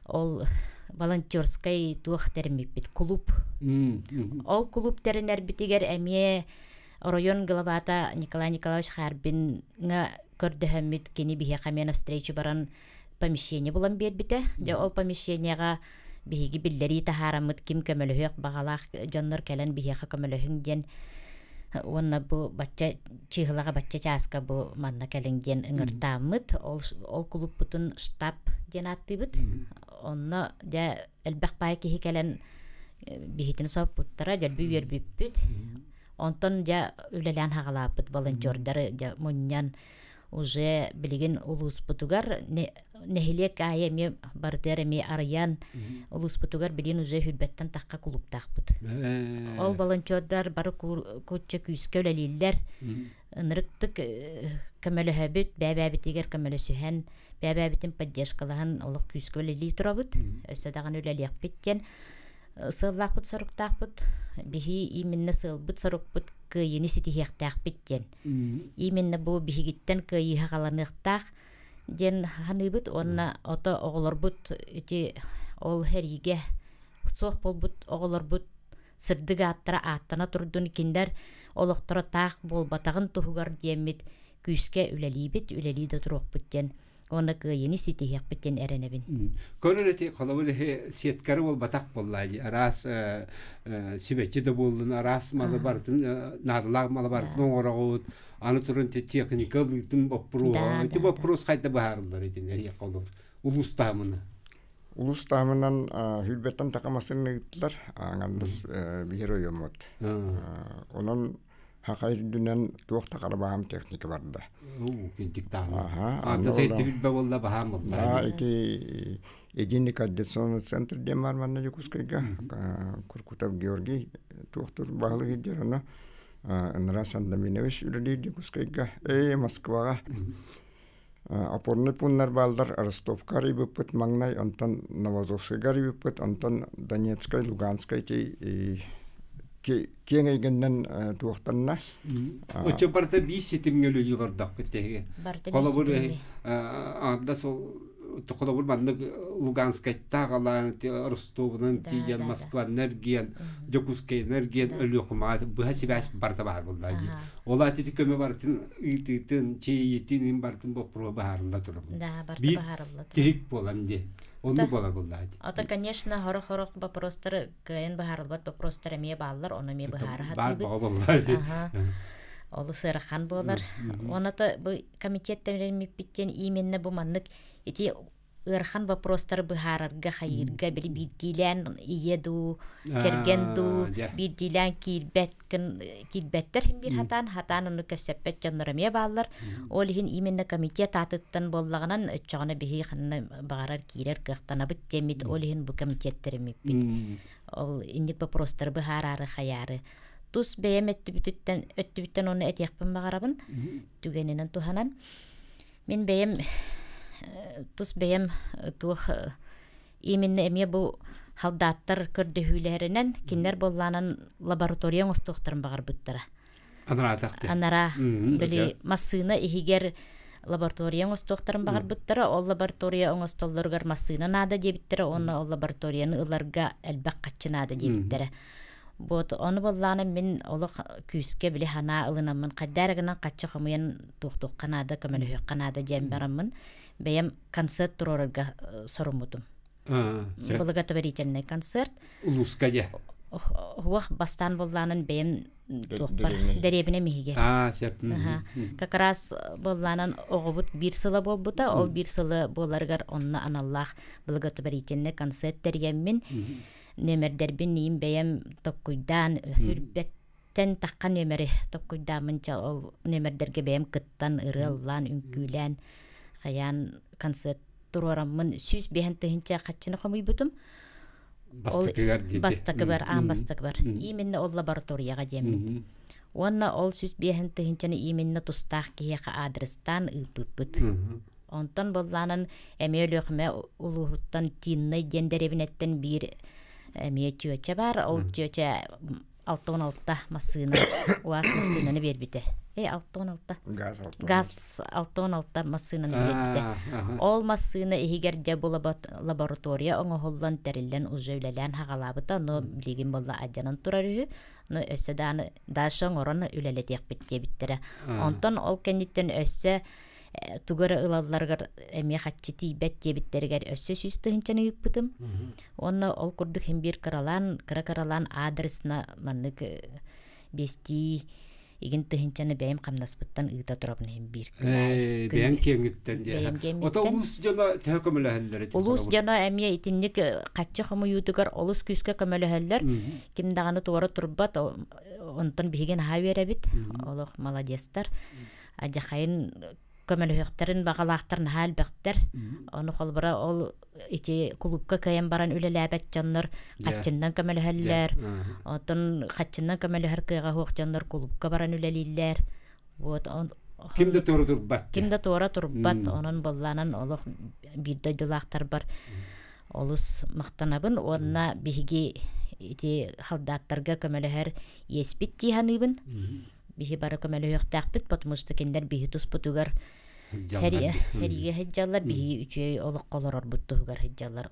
ол волонтерской туох термиппит клуб. Ол клуб теренер битигер эме район главата Николай Николаевич Харбин көрдөһөммит кини биһи камена встречу баран помещение булан бербите. Де ол помещениега биһиги биллери тахарамыт ким көмөлөһөк багалак жоннор келен биһига көмөлөһүн ден онна бу бачча чыгылага бачча часка бу манна келенген ыңыртамыт. Ол клуб бутун штаб ден аттыбыт. Онна де элбэх пай кихи келен бихитин соппуттара жөрбү үйөрбүппүт. Онтон де үлелен хагалаппыт волонтердары де муньян уже билигин улуспутугар нехилек айеме бартереме арыян улуспутугар билин уже хүлбеттен такка клубтакпыт. Ол волонтердар бары кучча күскө үлелилер ынырыктык көмөлөһөбүт бәбәбитигер көмөлөсүһен бәбәбитин поддержкалаһын олох күскө үлели турабыт. Өсөдаган үлелек биттен сыллакпыт соруктакпыт биһи именно сылбыт сорукпыт кыйыны ситиһектак биттен. Именно бу биһигиттен кыйы хагаланыктак ден ханыбыт онна ото оголорбут ити ол хериге сох болбут оголорбут сырдык аттара аттана турдун киндер олоктора таак болбатагын тугугар диемит күскө үлелибит үлелиде турукпут ден оны кыйыны ситиһекпиттен эренебин. Көрөрөти колобул сеткары бол батак боллай. Арас сибечи де болдун, арас малы бартын, надылак малы бартын оңорогут, аны турун техникал дым бопру. Эти вопрос кайда баарылар этин яколор. Улустамына. Улустамынан хүлбеттен такамасын негитлер, аңандыс бихеро йомот. Онон хакайр дүнен туохта карабагам техника барда. Диктан. Анда сейтибил болла бахам болла. Эки Единый координационный центр демарманна Якутскайга, Куркутов Георгий, туохтур баглыгы дерона, Нрас Андаминович үлелейд Якутскайга, Москвага. Опорный пунктар балдар Ростовка рыбыппыт маңнай, онтан Новозовскайга рыбыппыт, онтан Донецкай, Луганскай кеңейгенден туохтанна. Очо барта бис сетимгелүү юлардак битеге. Колобур анда сол токолобур бандык Луганскай тагалан Ростовнан тиен Москва энергиен Якутскай энергиен өлөкмат бахасибас барта бар булда. Ола титикеме бартын ититин чейитин бартын бопро баарында туруп. Да, барта баарында. Тек боланди. Онду бола булда. Ата, конечно, хорох вопростар кен баарылбат вопростар эме баллар, оны ме баара хатты. Бар булда. Олы сырахан болар. Оната бу комитеттен биттен именно бу маннык эти ырхан вопростар быхарарга хайырга били бидгилен иеду кергенду бидгилен килбеттер хим бир хатан уну кепсеппет жаннараме баллар ол хин именно комитет атыттан боллаганан өччөгөнө бихи ханна багарар кирер кыктанабыт темит ол хин бу комитеттеримиппит ол индик вопростар быхарары хаяры тус бейемет өттүбүттен оны этиякпын багарабын түгенинен туханан мен бейем тус бейем тух именно эме бу халдаттар көрдөһүләренен кинер болланан лаборатория остуктарын багарбыттара анара били массына ихигер лаборатория остуктарын багарбыттара ол лаборатория оңостоллоргар массына нада дебиттера оны ол лабораторияны ыларга элбак качынада дебиттера бот оны болланы мен олы күскә биле хана ылынамын каддаргынан качы хымыян туктук канада көмөлө канада жембарамын бәем концерт турорга сорумутум благотворительный концерт улускаja вах бастан болланын бәем тукпар деребине миге как раз болланын огубут бир сыла болбута ол бир сылы боларгар онна аналлах благотворительный концерт тергеммин нөмердербин ним бәем токуйдан хүрбеттен таккан нөмери токуйдамынча ол нөмердерге бәем кыттан ырыллан үнкүлән хаян концерт турораммын сүз бәһен тыһынча каччыны хомуйбутум бастакыбар именно ол лабораторияга демин онна ол сүз бәһен тыһынчаны именно тустах кияка адрестан ыппыт онтон болланын эмелөхме улуһуттан тиннай дендеребинеттен бир эмечөчө бар ол чөчө 6-6 массына уас массынаны бербите 6-6 газ 6-6 массынаны бербите ол массына ихигер де лаборатория оңоһоллан терилен узөйлелен хагалабыта но билигин болла аджанан турары но өсөданы дашың орон үлелетек битте биттере онтон ол кенниттен өссө тугара ылалларгар эме хатчити бет дебиттергер өссө сүстүнчаны ыппытым онна ол курдук хембир каралан адресна маннык бести иген тыһынчаны бәйем камнаспыттан ыта турабын хембир бәйем кеңиттен же ото улус жана тәкөмөлөһөллөр улус жана эме итинник каччы хомуютугар олус күскө көмөлөһөллөр ким даганы тугара турбат онтон биген хаверебит олох молодецтар ажахайын көмөлөһтөрүн багалаактарын халбактар оны холбара ол ити клубка кайын баран үлеләбәт жаннар качындан көмөлөһләр отон качындан көмөлөһөр кыйга хук жаннар клубка баран үлелилләр вот кимде тора турбат онун болланан олох бидде дулактар бар олус мактанабын онна биги ити халдаттарга көмөлөһөр еспит тиһаныбын бихи бара көмөлөһтәкпит потому что киндер бихи туспутугар Хәриге хәҗҗаллар бихи үчөй олык колорор буттугар хәҗҗаллар.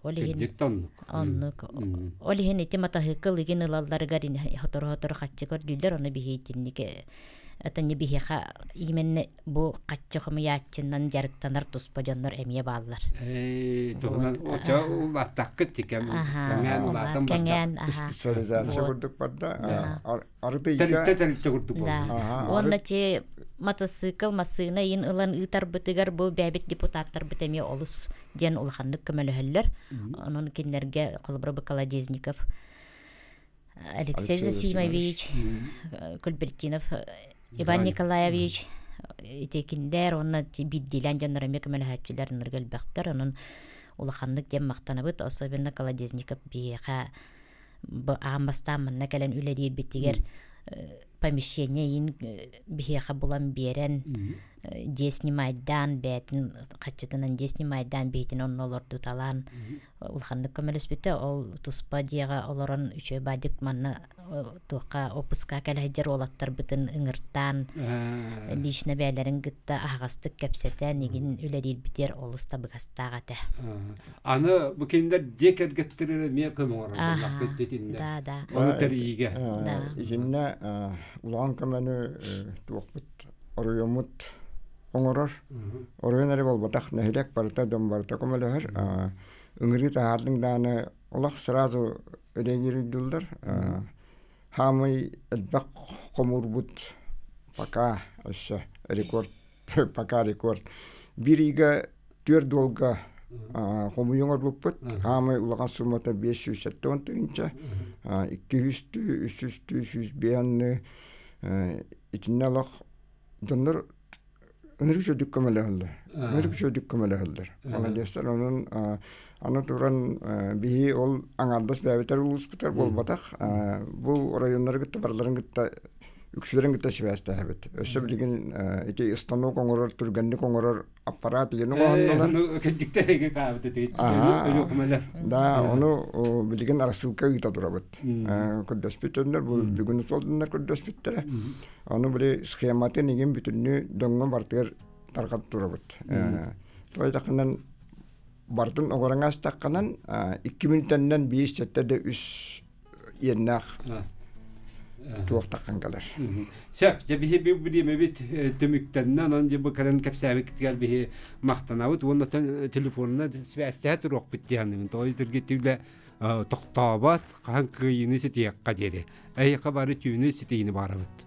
Олиһен итемата хыкыл иген ылалларга дин хатор хатчыгар дилдер оны бихи тиннике атаны бихи ха именне бу катчыгымы ячыннан жарыктанар туспаҗаннар эмие баллар. Тоган оча улаттаккы тикем кеңен улаттан баштап специализация курдук барда арыты курдук. Онна че мотоцикл массына ин ылан ытар бытыгар бу бәбит депутаттар битеме олус ден улханнык көмөлөһлөр анын кинлерге колбор Колодезников Алексей Засимович Кульбертинов Иван Николаевич итекиндер онна биддилен жаннарыме көмөлөһчүлөр ныргыл бактар анын улханнык дем мактанабыт особенно Колодезников биха амастамын келен үледир биттигер помещение ин бихеха булам берен десни майдан бетин качытынан десни майдан бетин оннолорду талан улханны көмөлөспүтө ол туспа диага олорон үчө бадык манна тука опуска кележер олаттар бытын ыңыртан лишне бәлерин гытта агастык кепсетен игин үлерир битер олуста быгастагата аны бу киндер декер геттирер ме көмөр бактетинде да оны териге изинне улан көмөнү туокпут оройомут оңорор оройнары болбатах нехилек барта дом барта көмөлөр ыңыры таардын даны олах сразу регирдулдар хамый элбак комурбут пока рекорд бириге 4 долга хомуйон орбуппут хамы улаган суммата 570 тыгынча 200 300 100 итиннелах жоннор өнөрүшө дүккөмөлөһөллөр молодецтер онун аны туран бии ол аңардас бәбетер улуспутар болбатах бул районнар гытта барларын гытта үксүлөрүн гытта сибәстә хәбет өсө билген эти станок оңорор турганны оңорор аппарат дигән оңорлар кендиктеге кабыт дейт да оны билген арасылка гыта турабыт көдөспүтөннөр бу бүгүн солдундар көдөспүттер аны биле схематы неген бүтүннү доңго бартыр таркат турабыт тойдакынан бартын оғыраңас таққанан 2 минуттан 5 сәттәде үс ернақ туақ таққан қалар. Сөп, жабихи бір бит төміктеннен, он жабы қаран кәпсәбі кіткәл бихи мақтанауыт, оны телефонына свәстәе тұруқ бітті яным. Той түргеттігілі тоқтабат, қан күйіні сетияққа деді. Әйіқа бары түйіні сетейіні барабыт.